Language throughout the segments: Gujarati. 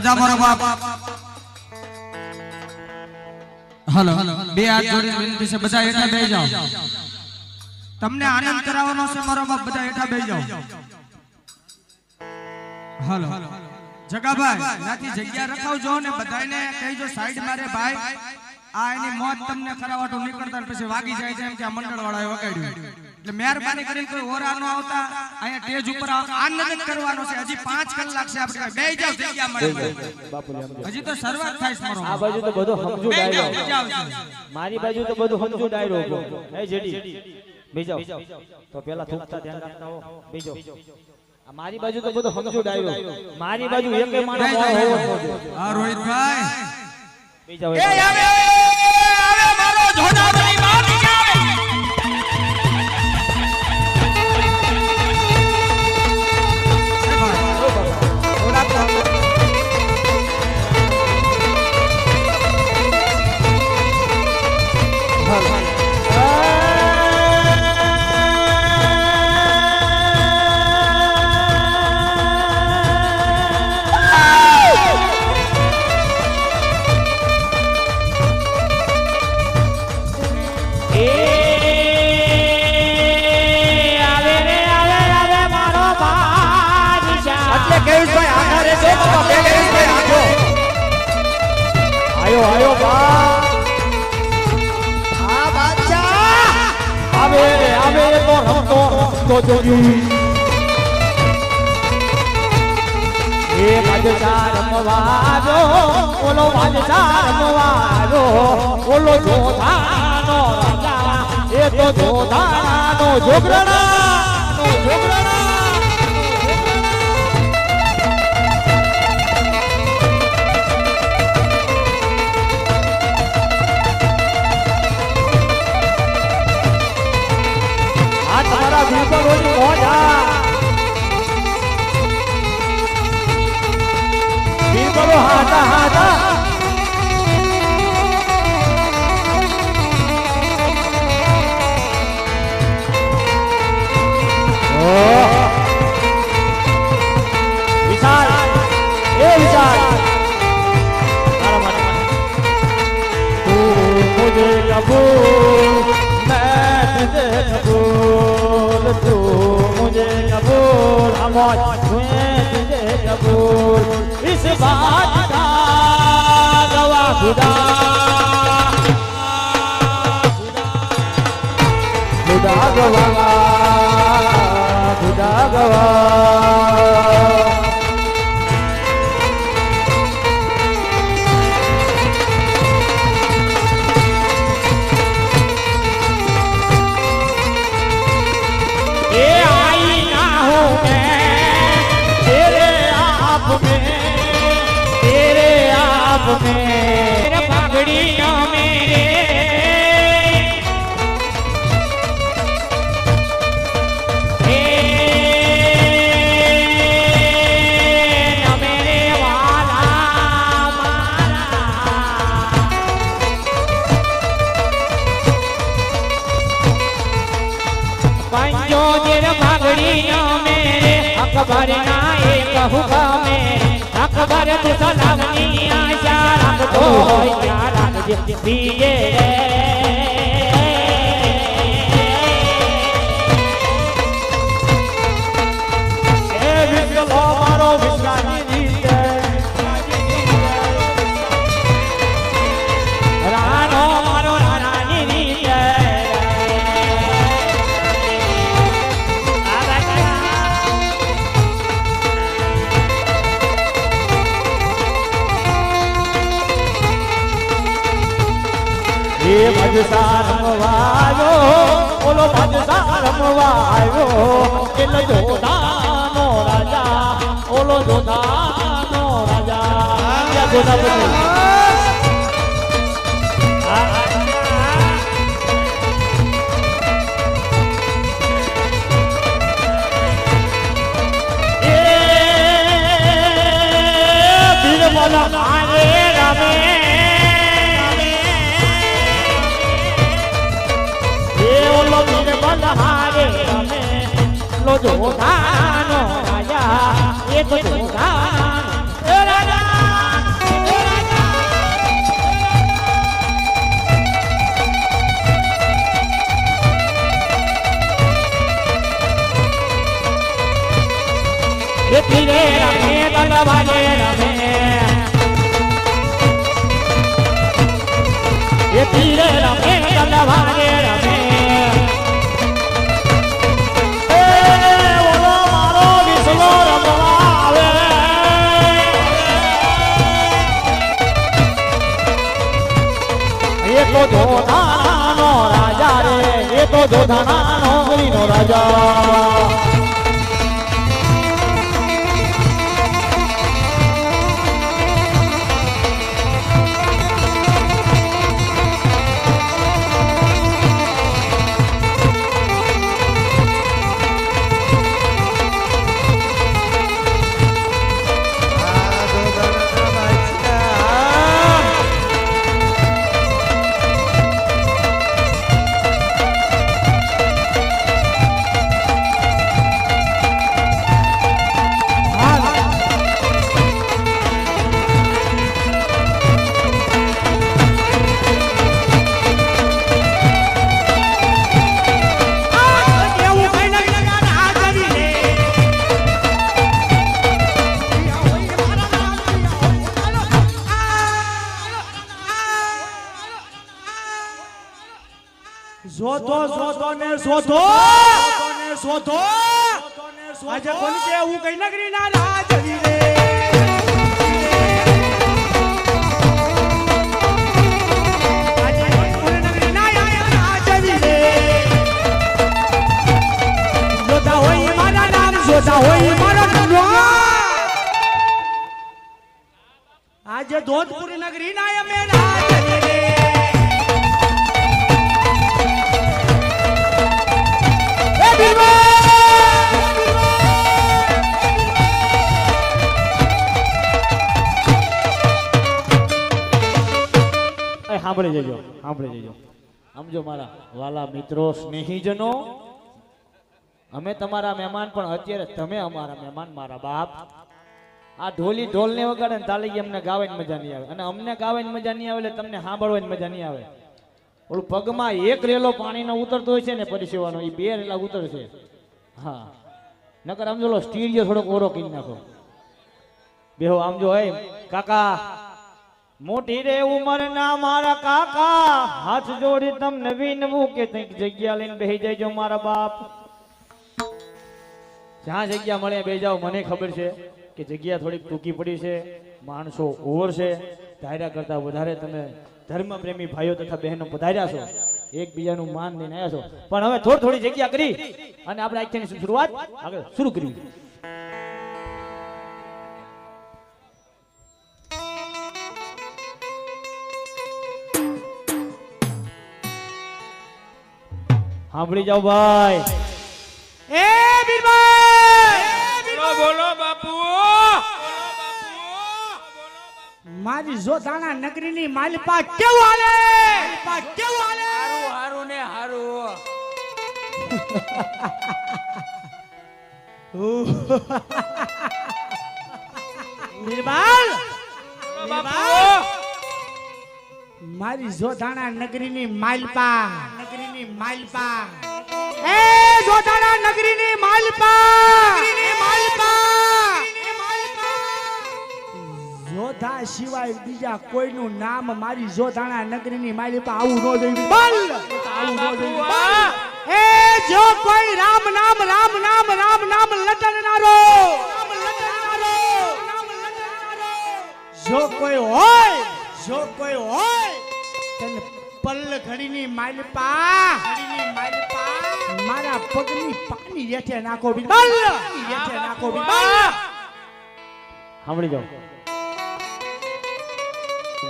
बजा मारो बाप। हेलो बे हाथ जोड़ी विनती से बजा हेठा बेही जाओ। तमने आनंद करावવાનો છે મારો બાપ, બધા હેઠા બેહી જાઓ। हेलो જગાભાઈ નાથી જગ્યા રખાવજો ને બધાને કહીજો સાઈડ મારે ભાઈ આ એની મોત તમને કરાવવાટો નીકળતા પછી વાગી જાય છે એમ કે આ મંડળ વાળાએ વગાડ્યું એટલે મહેરબાની કરીને કોઈ ઓરા ન આવતા અહીંયા સ્ટેજ ઉપર આનંદ કરવાનો છે। હજી 5 કલાક છે આપણે બેહી જાવ જગ્યા મળે હજી તો શરૂઆત થાય છે મારો। આ બાજુ તો બધો સમજુ ડાયરો મારી બાજુ તો બધું સમજુ ડાયરો એ જેડી બેહી જાવ તો પહેલા થોકતા ધ્યાન રાખતા હો બેહી જાવ। મારી બાજુ તો બધું સમજુ ડાયરો મારી બાજુ એકે માણસ હોવો જોઈએ। હા રોહિતભાઈ બેહી જાવ। એ આવે મારો જોડાવણી મારી આવે आयो आयो बा आ बादशाह आवे आवे तो रमतो तो जोगी ए बादशाह रमवाजो ओलो बादशाह रमवाजो ओलो जोधानो राजा ए तो जोधानो जोगरणा नो जोगरणा रोजी पहुंचा बोलो हाथा हाथा विशाल ए विशाल तू मुझे कबूल मैं तुझे कबूल तू मुझे कबूल अमोज मैं तुझे कबूल इस बात का गवाह खुदा खुदा गवाह खुदा गवाह। मेरे पगड़ियों मेरे न मेरे वाला माला पंजो तेरे पगड़ियों मेरे अकबर ना एक हुक्म मेरे अकबर तू सलामी आशा रख दो यार रख दिए ए विश्व मारो विश्वानी जीते रानो मारो रानी जीते ये बादशाह रमवायो ओलो बादशाह रमवायो किलो जोधानो राजा ओलो जोधानो राजा या जोधापति ये बीरबल आए रमे बलहारे लो जोधानो राजा ये तो जोधानो राजा એ તીરે રમે તલવારે રમે એ તીરે રમે તલવારે રમે એ ઓલો મારો વિસલો રમવા આવે એ તો જોધાનાનો રાજા રે એ તો જોધાનાનો ગરીનો રાજા શોધો ને શોધો આજે કોણ કે હું કઈ નગરી ના રાજવી રે આજે કોણ નગરી ના રાજવી રે જોતા હોય મારા નામ જોતા હોય મારા નામ આજે ધોધપુરી નગરી ના અમે રાજવી રે સાંભળી જજો સમજો મારા વાલા મિત્રો સ્નેહીજનો અમે તમારા મહેમાન પણ અત્યારે તમે અમારા મહેમાન મારા બાપ આ ઢોલી ઢોલ ને વગાડે ને તાળી અમને ગાવાની મજા નહીં આવે અને અમને ગાવાની મજા નહીં આવે એટલે તમને સાંભળવાની મજા નહીં આવે ઓલું પગમાં એક રેલો પાણીનો ઉતરતો હોય છે ને પરિસેવાનો એ 2 રેલા ઉતરશે હા નકર આમ જો સ્ટીરિયો થોડોક ઓરો કરી નાખો બેહો આમ જો હે કાકા મોટી રે ઉંમરના મારા કાકા હાથ જોડી તમને વિનવું કે કંઈક જગ્યા લઈને બેહી જજો મારા બાપ જ્યાં જગ્યા મળે બેહી જાઓ મને ખબર છે કે જગ્યા થોડીક ટૂંકી પડી છે માણસો ઓવર છે ધાર્યા કરતા વધારે તમે ધર્મ પ્રેમી ભાઈઓ તથા બહેનો પધાર્યા છો એકબીજાનું માન લઈને આવ્યા છો પણ હવે થોડી જગ્યા કરી અને આપણે આખ્યાની શરૂઆત આગળ શરૂ કરી સાંભળી જાઓ ભાઈ એ બીરભાઈ બોલો બાપુ મારી જોધાણા નગરીની માલપા કેવું હાલે હારું ને હારું બીરબલ બાપુ મારી જોધાણા નગરીની માલપા એ જોધાણા નગરીની માલપા જોધા સિવાય બીજા કોઈનું નામ મારી જોધાણા નગરીની માલપા આવું ન જોયું આવું ન જોયું એ જો કોઈ રામ નામ લટનારો જો કોઈ હોય તને પલ્લ ઘડીની માલપા મારા પગની પાણી રેઠે નાખો બિલબલ સાંભળી જાઓ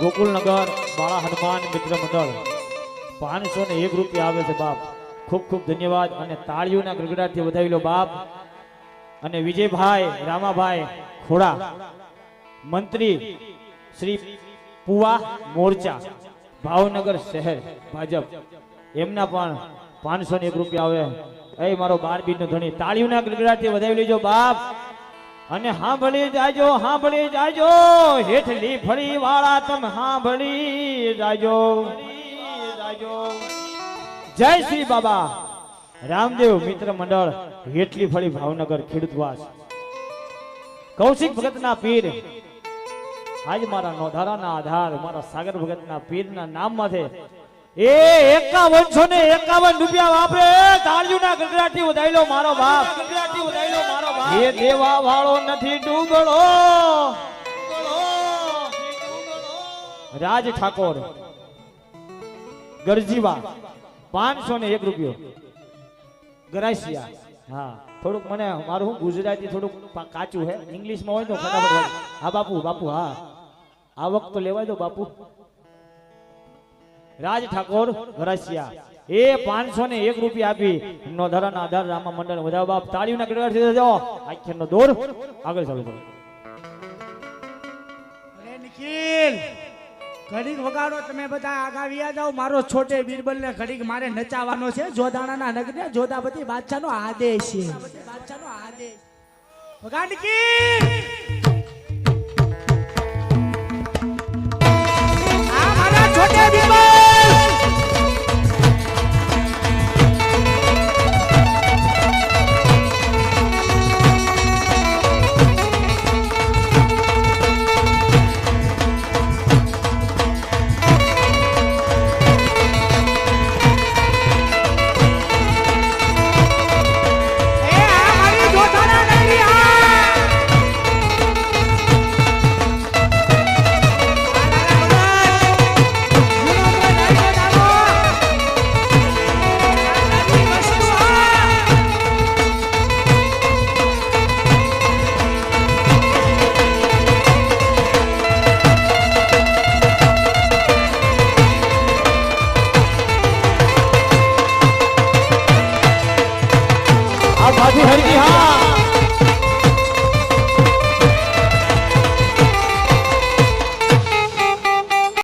ગોકુલનગર બાળા હનુમાન મિત્ર મંડળ 501 રૂપિયા આવે છે બાપ ખૂબ ખૂબ ધન્યવાદ અને તાળીઓના ગડગડાટથી વધાવી લો બાપ અને વિજયભાઈ રામાભાઈ ખોડા મંત્રી શ્રી પુવા મોરચા ભાવનગર શહેર ભાજપ એમના પણ 501 રૂપિયા આવે એ મારો 12 બીજનો ધણી તાળીઓના ગડગડાટથી વધાવી લેજો બાપ અને સાંભળી જાજો હેઠલી ફળી વાળા તમે સાંભળી જાજો જય શ્રી બાબા રામદેવ મિત્ર મંડળ હેઠલી ફળી ભાવનગર ખેડૂતવાસ કૌશિક ભગતના પીર આજ મારા નોધારાના આધાર મારા સાગર ભગતના પીરના નામમાં છે એ 5151 રૂપિયા વાપરે તાળીઓના ગગડાટી વધાઈલો મારો બાપ એ દેવા વાળો નથી ડૂબળો રાજ ઠાકોર ગરજીવા 501 રૂપિયો ગરાસિયા હા થોડુંક મને મારું ગુજરાતી થોડુંક કાચું હે ઇંગ્લિશમાં હોય તો ફટાફટ હોય. હા બાપુ હા આવક તો લેવાય દો બાપુ. રાજ ઠાકોર ગરાસિયા એ 501 રૂપિયા આપી નોધારાના આધાર રામા મંડળ વધાવ બાપ તાળીઓના ગડગડાટી જાઓ આખ્યાનનો દોર આગળ ચાલુ કરો. અરે નિખિલ ઘડીક વગાડો તમે બધા આગાવ્યા જાઓ મારો છોટે બીરબલ ને ઘડીક મારે નચાવવાનો છે જોધાણાના નગરને જોધાપતિ બાદશાહનો આદેશ છે વગાડ નિખિલ આ મારા છોટે બીરબલ